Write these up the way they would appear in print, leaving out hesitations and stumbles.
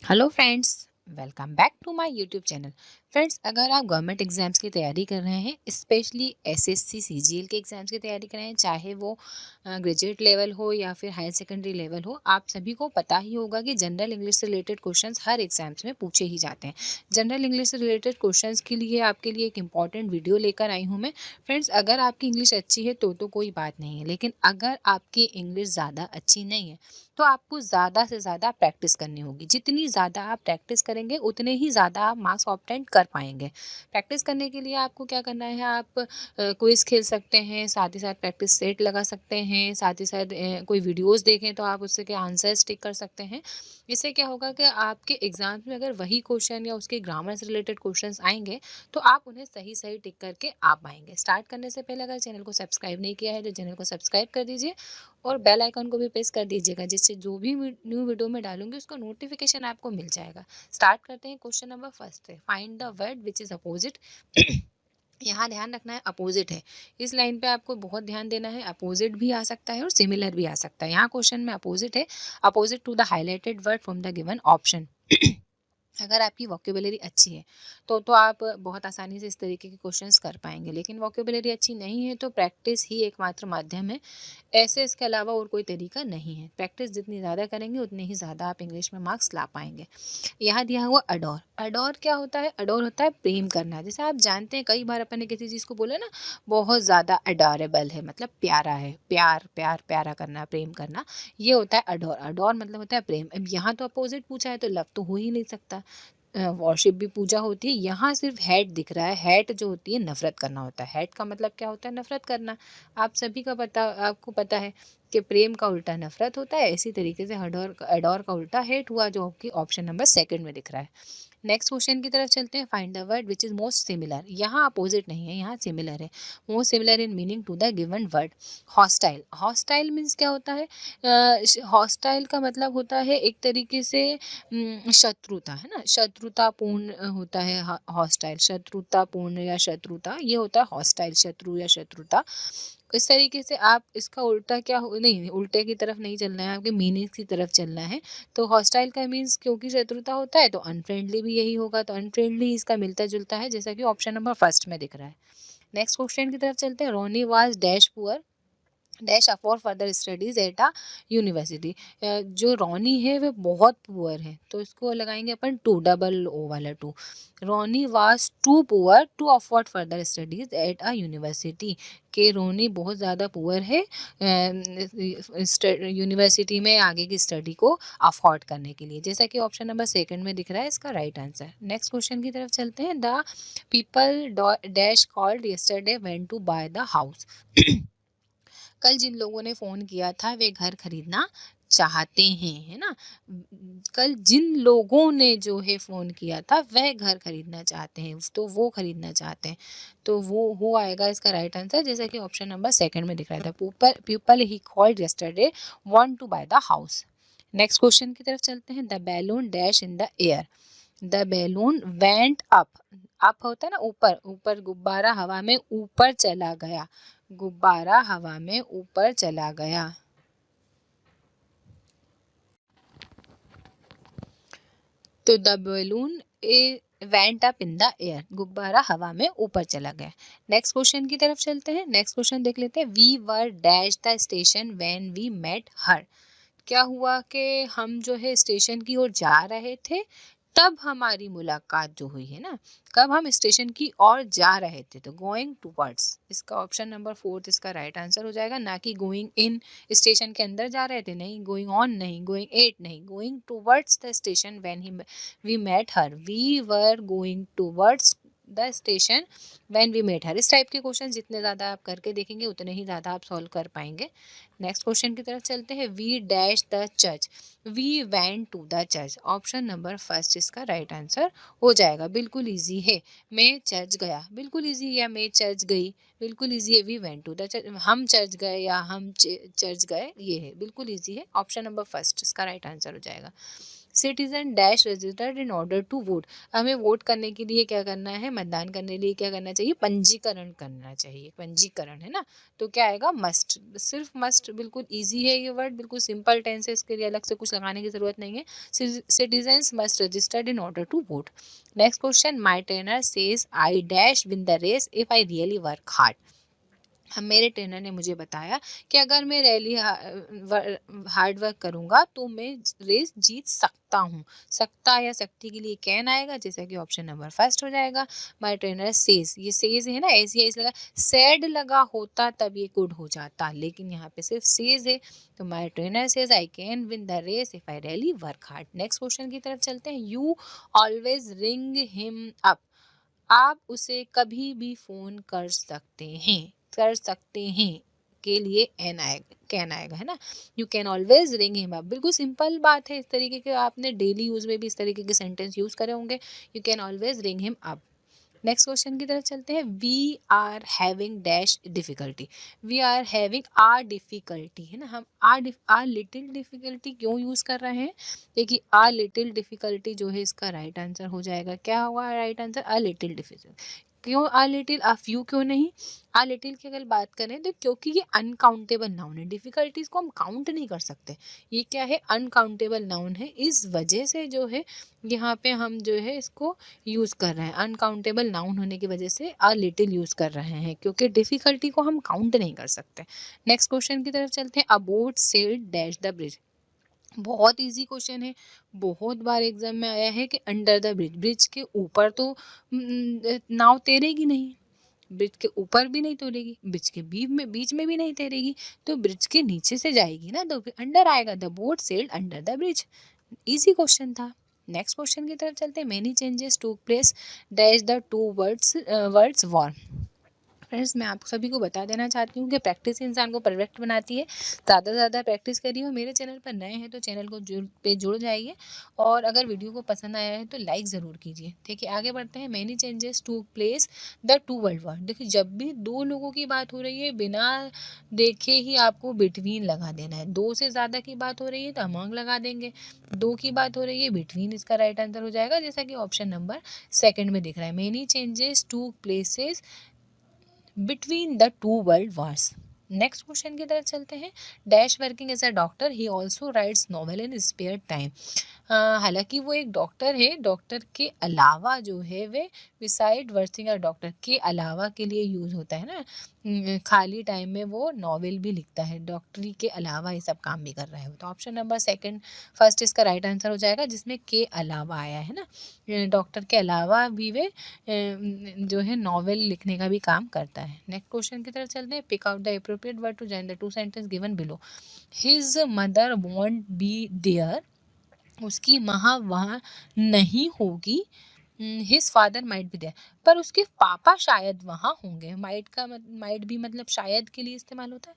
Hello friends, welcome back to my YouTube channel. Friends, अगर आप government exams की तैयारी कर रहे हैं, स्पेशली एसएससी सीजीएल के एग्जाम्स की तैयारी कर रहे हैं, चाहे वो ग्रेजुएट लेवल हो या फिर हायर सेकेंडरी लेवल हो, आप सभी को पता ही होगा कि जनरल इंग्लिश से रिलेटेड क्वेश्चंस हर एग्जाम्स में पूछे ही जाते हैं। जनरल इंग्लिश से रिलेटेड क्वेश्चंस के लिए आपके लिए एक इंपॉर्टेंट वीडियो लेकर आई हूँ मैं। फ्रेंड्स, अगर आपकी इंग्लिश अच्छी है तो कोई बात नहीं है, लेकिन अगर आपकी इंग्लिश ज़्यादा अच्छी नहीं है तो आपको ज़्यादा से ज़्यादा प्रैक्टिस करनी होगी। जितनी ज़्यादा आप प्रैक्टिस करेंगे उतने ही ज़्यादा आप मार्क्स ऑब्टेन कर पाएंगे। प्रैक्टिस करने के लिए आपको क्या करना है, आप क्विज़ खेल सकते हैं, साथ ही साथ प्रैक्टिस सेट लगा सकते हैं, साथ ही साथ कोई वीडियोस देखें तो आप उससे के आंसर्स टिक कर सकते हैं। इससे क्या होगा कि आपके एग्जाम में अगर वही क्वेश्चन या उसके ग्रामर से रिलेटेड क्वेश्चन आएंगे तो आप उन्हें सही सही टिक करके आ पाएंगे। स्टार्ट करने से पहले अगर चैनल को सब्सक्राइब नहीं किया है तो चैनल को सब्सक्राइब कर दीजिए और बेल आइकन को भी प्रेस कर दीजिएगा, जिससे जो भी न्यू वीडियो में डालूंगी उसका नोटिफिकेशन आपको मिल जाएगा। स्टार्ट करते हैं क्वेश्चन नंबर फर्स्ट से। Find the word which is opposite. यहाँ ध्यान रखना है अपोजिट है, इस लाइन पे आपको बहुत ध्यान देना है। अपोजिट भी आ सकता है और सिमिलर भी आ सकता है। यहाँ क्वेश्चन में अपोजिट है, opposite to the highlighted word from the given option. अगर आपकी वोकेबुलरी अच्छी है तो आप बहुत आसानी से इस तरीके के क्वेश्चंस कर पाएंगे, लेकिन वोकेबुलरी अच्छी नहीं है तो प्रैक्टिस ही एकमात्र माध्यम है। ऐसे इसके अलावा और कोई तरीका नहीं है। प्रैक्टिस जितनी ज़्यादा करेंगे उतनी ही ज़्यादा आप इंग्लिश में मार्क्स ला पाएंगे। यहाँ दिया हुआ अडोर। अडोर क्या होता है? अडोर होता है प्रेम करना। जैसे आप जानते हैं कई बार अपन ने किसी चीज़ को बोला ना, बहुत ज़्यादा अडोरेबल है, मतलब प्यारा है, प्यार प्यार प्यारा करना, प्रेम करना, ये होता है अडोर। अडोर मतलब होता है प्रेम। अब यहाँ तो अपोजिट पूछा है तो लव तो हो ही नहीं सकता। वॉरशिप भी पूजा होती है, यहाँ सिर्फ हेट दिख रहा है। हेट जो होती है नफरत करना होता है। हेट का मतलब क्या होता है? नफरत करना। आप सभी का पता, आपको पता है कि प्रेम का उल्टा नफरत होता है। इसी तरीके से अडोर का उल्टा हेट हुआ, जो आपकी ऑप्शन नंबर सेकंड में दिख रहा है। नेक्स्ट क्वेश्चन की तरफ चलते हैं। Find the word which is most similar. यहाँ अपोजिट नहीं है, यहाँ सिमिलर है। Most similar in meaning to the given word. Hostile. Hostile means क्या होता है? हॉस्टाइल का मतलब होता है एक तरीके से शत्रुता, है ना, शत्रुतापूर्ण होता है हॉस्टाइल। शत्रुतापूर्ण या शत्रुता, ये होता है हॉस्टाइल, शत्रु या शत्रुता। इस तरीके से आप इसका उल्टा क्या हो, नहीं उल्टे की तरफ नहीं चलना है, आपके मीनिंग्स की तरफ चलना है। तो हॉस्टाइल का मीन्स क्योंकि शत्रुता होता है तो अनफ्रेंडली भी यही होगा, तो अनफ्रेंडली इसका मिलता जुलता है, जैसा कि ऑप्शन नंबर फर्स्ट में दिख रहा है। नेक्स्ट क्वेश्चन की तरफ चलते हैं। Ronnie was dash poor dash for further studies at a university. जो रोनी है वह बहुत पुअर है, तो इसको लगाएंगे अपन टू, डबल ओ वाला too. Ronnie was too poor to afford further studies at a university. के रोनी बहुत ज़्यादा पुअर है यूनिवर्सिटी में आगे की स्टडी को अफोर्ड करने के लिए, जैसा कि ऑप्शन नंबर सेकंड में दिख रहा है इसका राइट आंसर। नेक्स्ट क्वेश्चन की तरफ चलते हैं। The people dash called yesterday went to buy the house. कल जिन लोगों ने फ़ोन किया था वे घर खरीदना चाहते हैं, है ना। कल जिन लोगों ने जो है फ़ोन किया था वह घर खरीदना चाहते हैं, तो वो खरीदना चाहते हैं, तो वो हो आएगा इसका राइट आंसर, जैसा कि ऑप्शन नंबर सेकंड में दिख रहा था। People he called yesterday want to buy the house. Next question की तरफ चलते हैं। The balloon dash in the air. The balloon went up. Up होता है ना ऊपर, ऊपर गुब्बारा हवा में ऊपर चला गया। गुब्बारा हवा में ऊपर चला गया। तो the balloon went up in the air. गुब्बारा हवा में ऊपर चला गया। नेक्स्ट क्वेश्चन की तरफ चलते हैं। नेक्स्ट क्वेश्चन देख लेते हैं। We were dash the station when we met her. क्या हुआ कि हम जो है स्टेशन की ओर जा रहे थे, तब हमारी मुलाकात जो हुई, है ना। कब हम स्टेशन की ओर जा रहे थे, तो गोइंग टूवर्ड्स, इसका ऑप्शन नंबर फोर्थ इसका राइट आंसर हो जाएगा। ना कि गोइंग इन, स्टेशन के अंदर जा रहे थे नहीं, गोइंग ऑन नहीं, गोइंग एट नहीं, going towards the station when he we met her. We were going towards the station when we met her. इस टाइप के क्वेश्चन जितने ज़्यादा आप करके देखेंगे उतने ही ज़्यादा आप सॉल्व कर पाएंगे। नेक्स्ट क्वेश्चन की तरफ चलते हैं। We dash the church. We went to the church. Option number first इसका राइट आंसर हो जाएगा। बिल्कुल इजी है। मैं चर्च गया, बिल्कुल इजी है। या मैं चर्च गई, बिल्कुल इजी है। We went to the church, हम चर्च गए या हम चर्च गए, ये है बिल्कुल इजी है। ऑप्शन नंबर फर्स्ट इसका राइट आंसर हो जाएगा। Citizen dash registered in order to vote. हमें वोट करने के लिए क्या करना है, मतदान करने के लिए क्या करना चाहिए, पंजीकरण करना चाहिए, पंजीकरण है ना। तो क्या आएगा, मस्ट, सिर्फ मस्ट, बिल्कुल ईजी है ये वर्ड, बिल्कुल सिंपल टेंस है, इसके लिए अलग से कुछ लगाने की जरूरत नहीं है। Citizens must registered in order to vote. Next question, my trainer says I dash win the race if I really work hard. हम, मेरे ट्रेनर ने मुझे बताया कि अगर मैं रैली हार्ड वर्क करूंगा तो मैं रेस जीत सकता हूँ। सकता या सकती के लिए कैन आएगा, जैसा कि ऑप्शन नंबर फर्स्ट हो जाएगा। माय ट्रेनर सेज, ये सेज है ना, ऐसी ऐसे लगा, सैड लगा होता तब ये कुड हो जाता, लेकिन यहाँ पे सिर्फ सेज है। तो my trainer says I can win the race if I really work hard. Next question की तरफ चलते हैं। You always ring him up. आप उसे कभी भी फोन कर सकते हैं, कर सकते हैं के लिए एन आएगा, कैन आएगा, है ना। You can always ring him up, बिल्कुल सिंपल बात है, इस तरीके के आपने डेली यूज में भी इस तरीके के सेंटेंस यूज करे होंगे। You can always ring him up. Next question की तरफ चलते हैं। We are having dash difficulty. We are having are difficulty, है ना। हम आर लिटिल डिफिकल्टी क्यों यूज कर रहे हैं, देखिए आर लिटिल डिफिकल्टी जो है इसका राइट आंसर हो जाएगा, क्या हुआ right answer, are little difficult. क्यों आ लिटिल, आ फ्यू क्यों नहीं। आ लिटिल की अगर बात करें तो क्योंकि ये अनकाउंटेबल नाउन है, डिफिकल्टीज को हम काउंट नहीं कर सकते, ये क्या है, अनकाउंटेबल नाउन है, इस वजह से जो है यहाँ पे हम जो है इसको यूज कर रहे हैं, अनकाउंटेबल नाउन होने की वजह से आ लिटिल यूज कर रहे हैं, क्योंकि डिफिकल्टी को हम काउंट नहीं कर सकते। नेक्स्ट क्वेश्चन की तरफ चलते हैं। अ boat sailed dash the bridge. बहुत इजी क्वेश्चन है, बहुत बार एग्जाम में आया है कि अंडर द ब्रिज, ब्रिज के ऊपर तो नाव तैरेगी नहीं, ब्रिज के ऊपर भी नहीं तैरेगी, ब्रिज के बीच में भी नहीं तैरेगी, तो ब्रिज के नीचे से जाएगी ना, तो अंडर आएगा, the boat sailed under the bridge. Easy question था। नेक्स्ट क्वेश्चन की तरफ चलते हैं। मेनी चेंजेस टूक place dash the two words war. Friends, मैं आप सभी को बता देना चाहती हूँ कि प्रैक्टिस इंसान को परफेक्ट बनाती है, ज़्यादा से ज़्यादा प्रैक्टिस करिए, और मेरे चैनल पर नए हैं तो चैनल को जुड़ जाइए, और अगर वीडियो को पसंद आया है तो लाइक ज़रूर कीजिए। ठीक है, आगे बढ़ते हैं। Many changes to place the two world war. देखिए, जब भी दो लोगों की बात हो रही है, बिना देखे ही आपको बिटवीन लगा देना है। दो से ज़्यादा की बात हो रही है तो अमंग लगा देंगे, दो की बात हो रही है, बिटवीन इसका राइट आंसर हो जाएगा, जैसा कि ऑप्शन नंबर सेकंड में दिख रहा है। Many changes to places between the two world wars. Next question की तरफ चलते हैं। Dash working as a doctor, he also writes novel in spare time. हालांकि वो एक डॉक्टर है, डॉक्टर के अलावा जो है वे बिसाइड वर्किंग अ डॉक्टर के अलावा के लिए यूज होता है ना, खाली टाइम में वो नॉवेल भी लिखता है, डॉक्टरी के अलावा ये सब काम भी कर रहा है। तो ऑप्शन नंबर सेकंड फर्स्ट इसका राइट आंसर हो जाएगा, जिसमें के अलावा आया है ना, डॉक्टर के अलावा भी वे जो है नॉवेल लिखने का भी काम करता है। नेक्स्ट क्वेश्चन की तरफ चलते हैं। Pick out the appropriate word to join the two sentence given below. His mother won't be there, उसकी माँ वहाँ नहीं होगी। His father might be there, पर उसके पापा शायद वहाँ होंगे। माइट का माइट भी मतलब शायद के लिए इस्तेमाल होता है,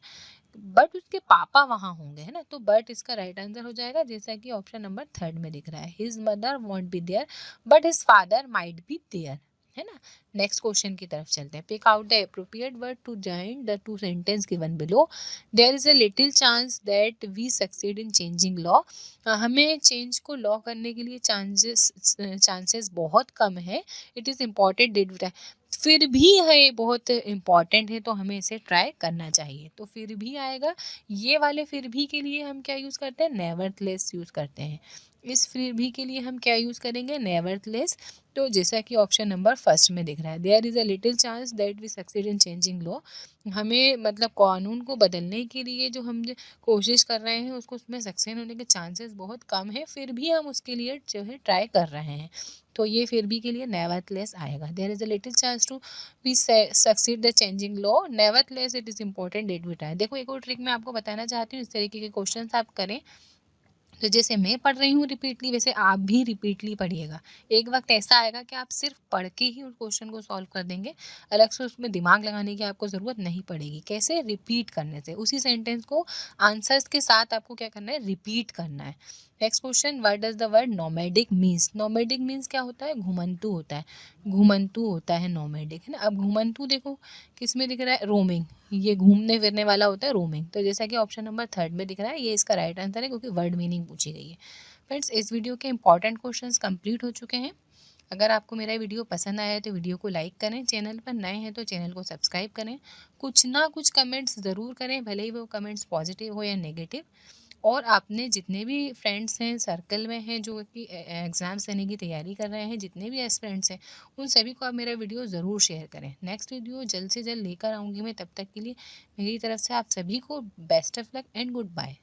बट उसके पापा वहाँ होंगे, है ना, तो बट इसका राइट आंसर हो जाएगा, जैसा कि ऑप्शन नंबर थर्ड में दिख रहा है। His mother won't be there but his father might be there, है ना। नेक्स्ट क्वेश्चन की तरफ चलते हैं। Pick out the appropriate word to join the two sentence given below. There is a little chance that we succeed in changing law. हमें change को law करने के लिए चांसेस बहुत कम है। इट इज़ इम्पॉर्टेंट डेट, फिर भी है बहुत इम्पॉर्टेंट है, तो हमें इसे ट्राई करना चाहिए, तो फिर भी आएगा। ये वाले फिर भी के लिए हम क्या यूज़ करते हैं, नेवरथलेस यूज़ करते हैं। इस फिर भी के लिए हम क्या यूज़ करेंगे, नेवरथलेस। तो जैसा कि ऑप्शन नंबर फर्स्ट में दिख रहा है, there is a little chance that we succeed in changing law. हमें मतलब कानून को बदलने के लिए जो हम कोशिश कर रहे हैं उसको, उसमें सक्सेस होने के चांसेस बहुत कम है, फिर भी हम उसके लिए जो है ट्राई कर रहे हैं, तो ये फिर भी के लिए नेवरथलेस आएगा। There is a little chance to we succeed the changing law, nevertheless it is important that भी ट्राई। देखो, एक और ट्रिक मैं आपको बताना चाहती हूँ, इस तरीके के क्वेश्चन आप करें तो जैसे मैं पढ़ रही हूँ रिपीटली, वैसे आप भी रिपीटली पढ़िएगा। एक वक्त ऐसा आएगा कि आप सिर्फ पढ़ के ही उस क्वेश्चन को सॉल्व कर देंगे, अलग से उसमें दिमाग लगाने की आपको ज़रूरत नहीं पड़ेगी। कैसे, रिपीट करने से, उसी सेंटेंस को आंसर्स के साथ आपको क्या करना है, रिपीट करना है। Next question, what does the word nomadic means. Nomadic means क्या होता है, घुमंतु होता है, घुमंतु होता है नोमैडिक, है ना। अब घुमंतु देखो किस में दिख रहा है, रोमिंग, ये घूमने फिरने वाला होता है रोमिंग, तो जैसा कि ऑप्शन नंबर थर्ड में दिख रहा है, ये इसका राइट आंसर है, क्योंकि वर्ड मीनिंग पूछी गई है। फ्रेंड्स, इस वीडियो के इंपॉर्टेंट क्वेश्चंस कंप्लीट हो चुके हैं। अगर आपको मेरा वीडियो पसंद आया है तो वीडियो को लाइक करें, चैनल पर नए हैं तो चैनल को सब्सक्राइब करें, कुछ ना कुछ कमेंट्स ज़रूर करें, भले ही वो कमेंट्स पॉजिटिव हो या नेगेटिव। और आपने जितने भी फ्रेंड्स हैं सर्कल में हैं जो कि एग्ज़ाम्स देने की तैयारी कर रहे हैं, जितने भी एस्पिरेंट्स हैं, उन सभी को आप मेरा वीडियो ज़रूर शेयर करें। नेक्स्ट वीडियो जल्द से जल्द लेकर आऊँगी मैं, तब तक के लिए मेरी तरफ से आप सभी को best of luck and good bye.